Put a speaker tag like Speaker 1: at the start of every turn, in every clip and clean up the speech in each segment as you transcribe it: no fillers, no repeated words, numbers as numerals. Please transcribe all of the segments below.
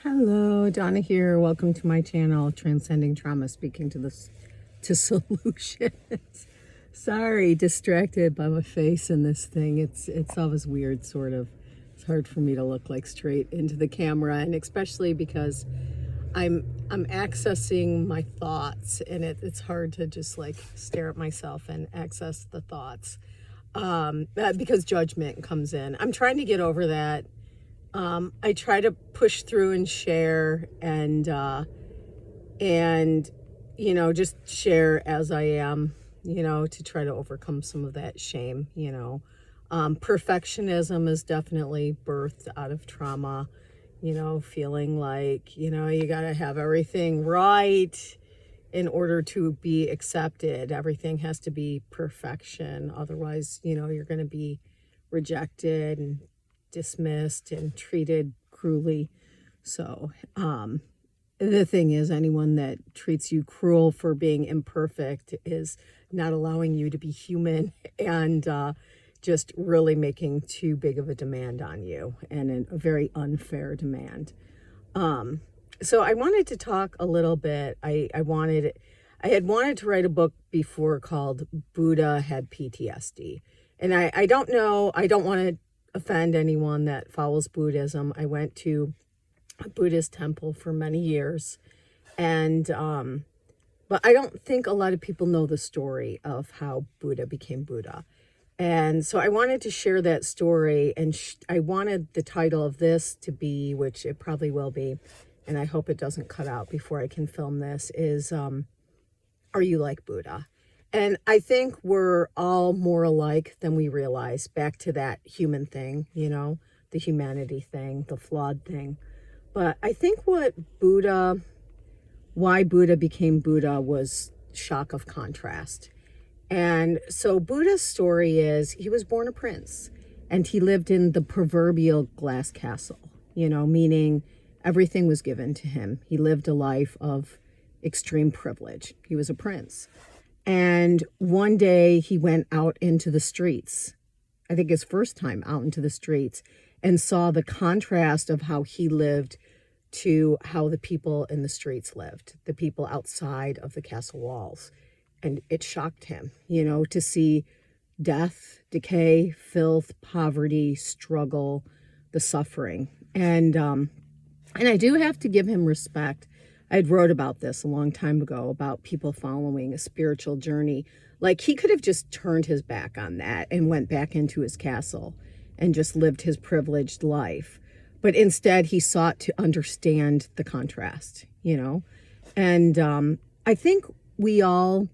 Speaker 1: Hello, Donna here. Welcome to my channel, Transcending Trauma, speaking to solutions. Sorry, distracted by my face in this thing. It's always weird, sort of. It's hard for me to look like straight into the camera, and especially because I'm accessing my thoughts, and it's hard to just like stare at myself and access the thoughts because judgment comes in. I'm trying to get over that. I try to push through and share and just share as I am, to try to overcome some of that shame. Perfectionism is definitely birthed out of trauma, feeling like, you got to have everything right in order to be accepted. Everything has to be perfection. Otherwise, you're going to be rejected and dismissed and treated cruelly. So the thing is, anyone that treats you cruel for being imperfect is not allowing you to be human and just really making too big of a demand on you, and a very unfair demand. So I wanted to talk a little bit. I had wanted to write a book before called Buddha Had PTSD. And I don't know, I don't want to offend anyone that follows Buddhism. I went to a Buddhist temple for many years, and but I don't think a lot of people know the story of how Buddha became Buddha. And so I wanted to share that story, and I wanted the title of this to be, which it probably will be, and I hope it doesn't cut out before I can film this, is Are You Like Buddha? And I think we're all more alike than we realize, back to that human thing, the humanity thing, the flawed thing. But I think why Buddha became Buddha was shock of contrast. And so Buddha's story is he was born a prince, and he lived in the proverbial glass castle, meaning everything was given to him. He lived a life of extreme privilege. He was a prince. And one day he went out into the streets, I think his first time out into the streets, and saw the contrast of how he lived to how the people in the streets lived, the people outside of the castle walls. And it shocked him, to see death, decay, filth, poverty, struggle, the suffering. And I do have to give him respect. I had wrote about this a long time ago, about people following a spiritual journey. Like, he could have just turned his back on that and went back into his castle and just lived his privileged life. But instead, he sought to understand the contrast, And I think we all,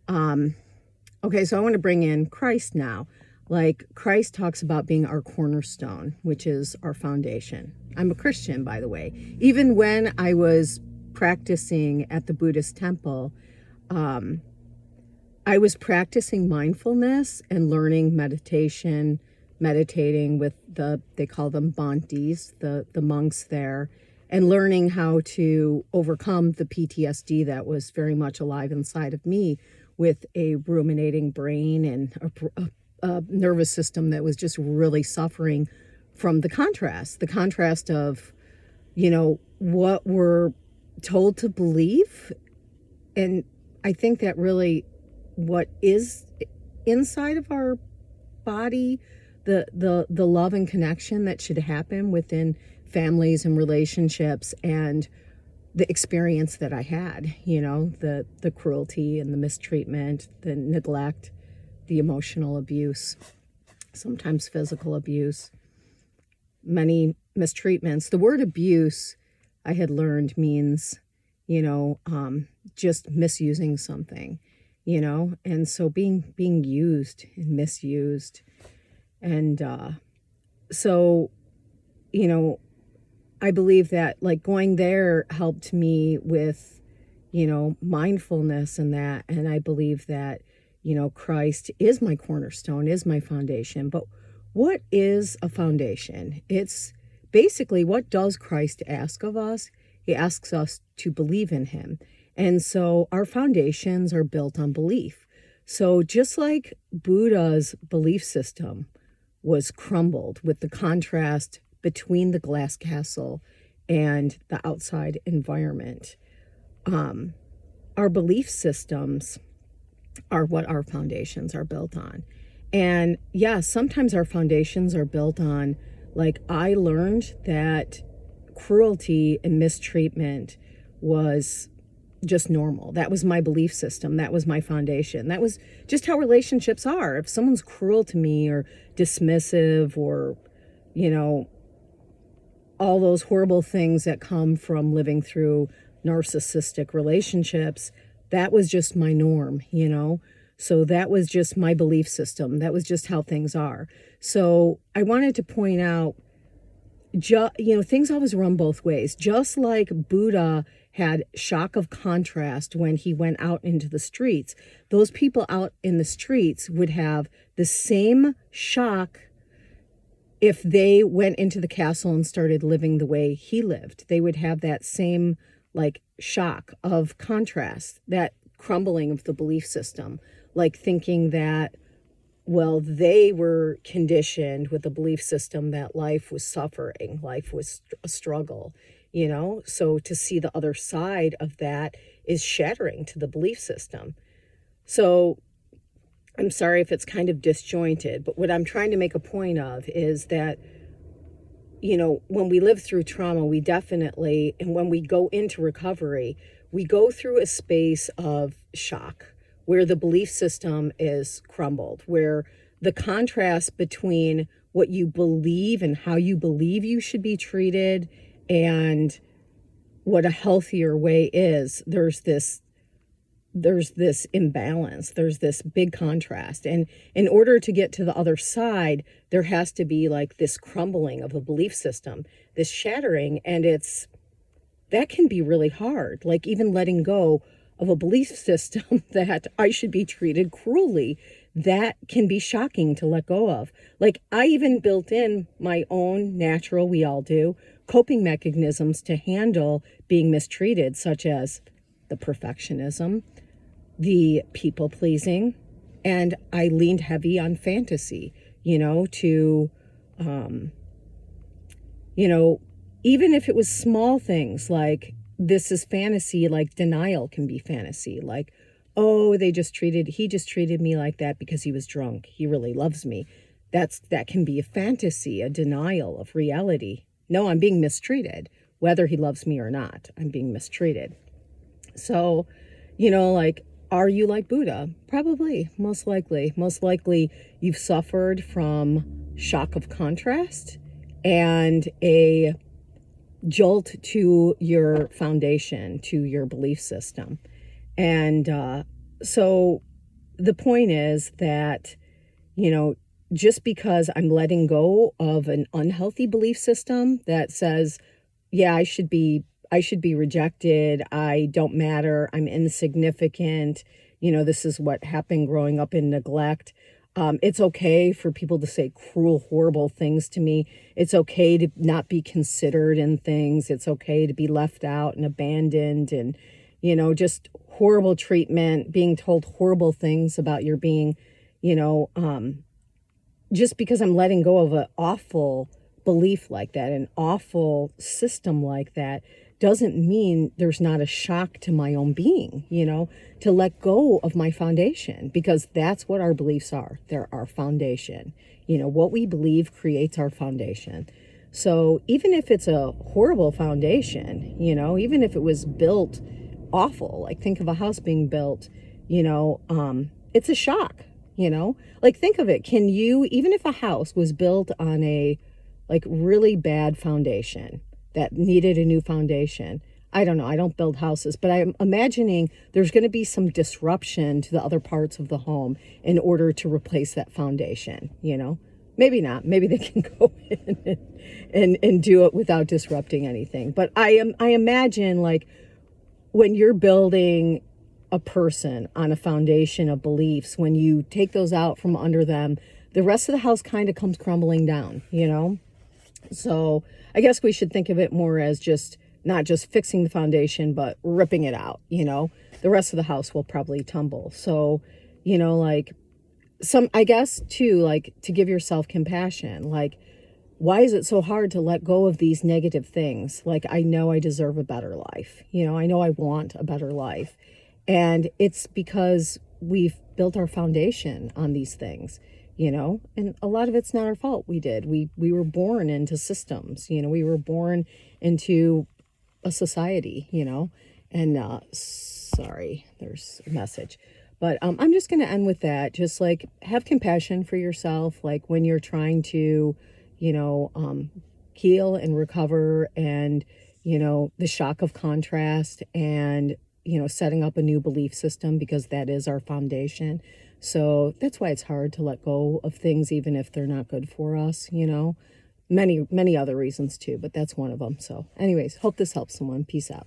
Speaker 1: okay, so I want to bring in Christ now. Like, Christ talks about being our cornerstone, which is our foundation. I'm a Christian, by the way. Even when I was practicing at the Buddhist temple, I was practicing mindfulness and learning meditation, meditating with they call them Bhantis, the monks there, and learning how to overcome the PTSD that was very much alive inside of me, with a ruminating brain and a nervous system that was just really suffering from the contrast of, what we're told to believe. And I think that really what is inside of our body, the love and connection that should happen within families and relationships, and the experience that I had, the cruelty and the mistreatment, the neglect, the emotional abuse, sometimes physical abuse, many mistreatments. The word abuse, I had learned, means, just misusing something, and so being used and misused. And so, I believe that, like, going there helped me with, mindfulness and that. And I believe that, Christ is my cornerstone, is my foundation. But what is a foundation? It's basically, what does Christ ask of us? He asks us to believe in him. And so our foundations are built on belief. So just like Buddha's belief system was crumbled with the contrast between the glass castle and the outside environment. Our belief systems are what our foundations are built on. And yeah, sometimes our foundations are built on, like, I learned that cruelty and mistreatment was just normal. That was my belief system. That was my foundation. That was just how relationships are. If someone's cruel to me or dismissive or, you know, all those horrible things that come from living through narcissistic relationships, that was just my norm, you know? So that was just my belief system. That was just how things are. So I wanted to point out, things always run both ways. Just like Buddha had shock of contrast when he went out into the streets, those people out in the streets would have the same shock if they went into the castle and started living the way he lived. They would have that same, like, shock of contrast, that crumbling of the belief system, like thinking that, well, they were conditioned with a belief system that life was suffering, life was a struggle, you know? So to see the other side of that is shattering to the belief system. So I'm sorry if it's kind of disjointed, but what I'm trying to make a point of is that, when we live through trauma, we definitely, and when we go into recovery, we go through a space of shock where the belief system is crumbled, where the contrast between what you believe and how you believe you should be treated and what a healthier way is, there's this imbalance, there's this big contrast. And in order to get to the other side, there has to be like this crumbling of a belief system, this shattering, and that can be really hard. Like even letting go of a belief system that I should be treated cruelly, that can be shocking to let go of. Like I even built in my own natural, we all do, coping mechanisms to handle being mistreated, such as the perfectionism, the people pleasing, and I leaned heavy on fantasy, even if it was small things like this is fantasy, like denial can be fantasy, like, oh, he just treated me like that because he was drunk. He really loves me. That can be a fantasy, a denial of reality. No, I'm being mistreated, whether he loves me or not. I'm being mistreated. So, are you like Buddha? Probably, most likely. Most likely you've suffered from shock of contrast and a jolt to your foundation, to your belief system. And so the point is that, just because I'm letting go of an unhealthy belief system that says, yeah, I should be rejected, I don't matter, I'm insignificant, this is what happened growing up in neglect. It's okay for people to say cruel, horrible things to me. It's okay to not be considered in things. It's okay to be left out and abandoned and, just horrible treatment, being told horrible things about your being, just because I'm letting go of an awful belief like that, an awful system like that, doesn't mean there's not a shock to my own being, to let go of my foundation, because that's what our beliefs are. They're our foundation. What we believe creates our foundation. So even if it's a horrible foundation, even if it was built awful, like think of a house being built, it's a shock, like think of it. Even if a house was built on a really bad foundation that needed a new foundation, I don't know, I don't build houses, but I'm imagining there's going to be some disruption to the other parts of the home in order to replace that foundation, maybe not, maybe they can go in and do it without disrupting anything. But I imagine, like, when you're building a person on a foundation of beliefs, when you take those out from under them, the rest of the house kind of comes crumbling down, So I guess we should think of it more as not just fixing the foundation, but ripping it out, the rest of the house will probably tumble. So, I guess too, like, to give yourself compassion, like, why is it so hard to let go of these negative things? Like, I know I deserve a better life. I know I want a better life. And it's because we've built our foundation on these things, and a lot of it's not our fault. We were born into systems, we were born into a society, and sorry, there's a message. But I'm just going to end with that. Just like, have compassion for yourself. Like, when you're trying to, heal and recover, and, the shock of contrast, and, setting up a new belief system, because that is our foundation. So that's why it's hard to let go of things, even if they're not good for us, Many, many other reasons too, but that's one of them. So anyways, hope this helps someone. Peace out.